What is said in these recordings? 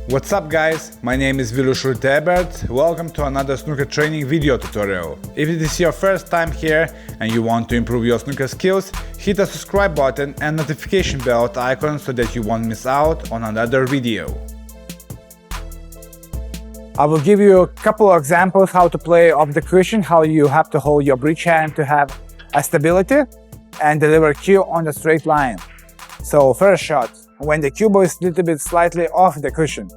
What's up guys, my name is Ebert. Welcome to another snooker training video tutorial. If it is your first time here and you want to improve your snooker skills, hit the subscribe button and notification bell icon so that you won't miss out on another video. I will give you a couple of examples how to play off the cushion, how you have to hold your bridge hand to have a stability and deliver cue on the straight line. So first shot, when the cue ball is a little bit slightly off the cushion.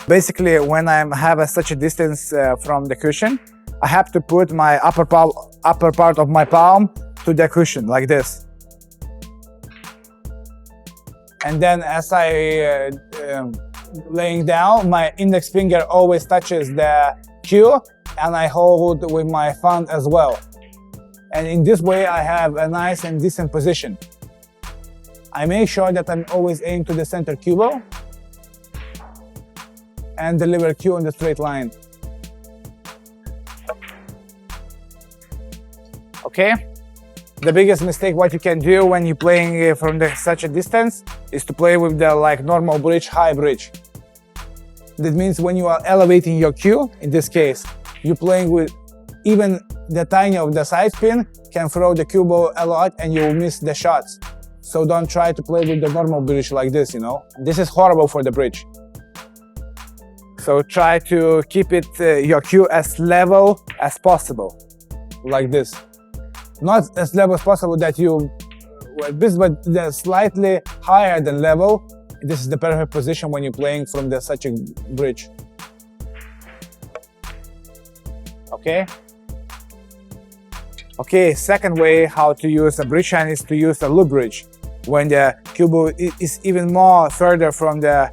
Basically, when I have such a distance from the cushion, I have to put my upper part of my palm to the cushion, like this. And then as I laying down, my index finger always touches the cue, and I hold with my thumb as well. And in this way, I have a nice and decent position. I make sure that I'm always aiming to the center cue ball and deliver cue on the straight line. Okay? The biggest mistake what you can do when you're playing from such a distance is to play with the normal bridge, high bridge. That means when you are elevating your cue, in this case, you're playing with even the tiny of the side spin can throw the cue ball a lot and you will miss the shots. So don't try to play with the normal bridge like this, you know. This is horrible for the bridge. So try to keep it your cue as level as possible, like this. Not as level as possible that you like this, but slightly higher than level. This is the perfect position when you're playing from such a bridge. Okay? Okay, second way how to use a bridge hand is to use a loop bridge. When the cue ball is even more further from the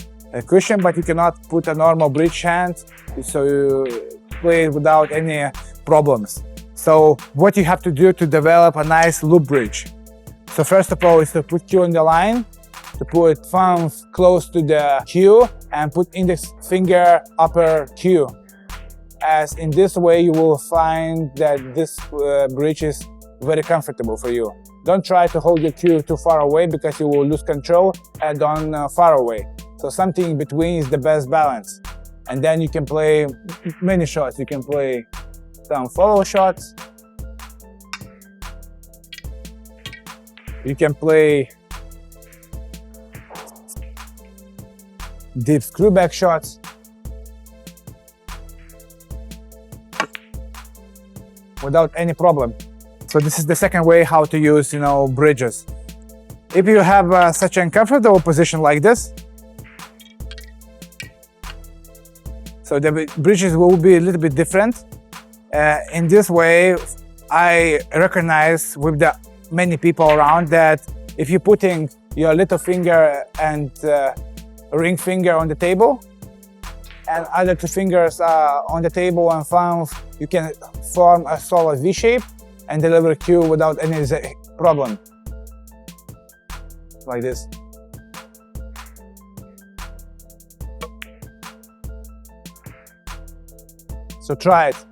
cushion, but you cannot put a normal bridge hand, so you play it without any problems. So what you have to do to develop a nice loop bridge? So first of all is to put cue on the line, to put thumb close to the cue and put index finger upper cue. As in this way you will find that this bridge is very comfortable for you. Don't try to hold your cue too far away because you will lose control and on far away. So something in between is the best balance. And then you can play many shots. You can play some follow shots. You can play deep screw back shots. Without any problem. So this is the second way how to use, bridges. If you have such an uncomfortable position like this, so the bridges will be a little bit different. In this way, I recognize with the many people around that if you're putting your little finger and ring finger on the table, and other two fingers on the table and thumb, you can form a solid V shape and deliver cue without any problem. Like this. So try it.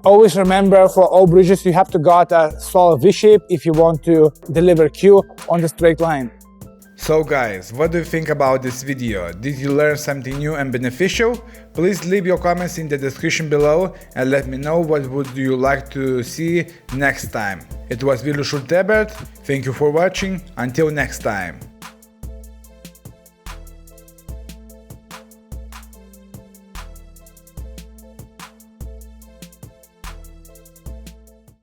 Always remember, for all bridges you have to got a solid V shape if you want to deliver cue on the straight line. So guys, what do you think about this video? Did you learn something new and beneficial? Please leave your comments in the description below and let me know what would you like to see next time. It was Ebert. Thank you for watching. Until next time.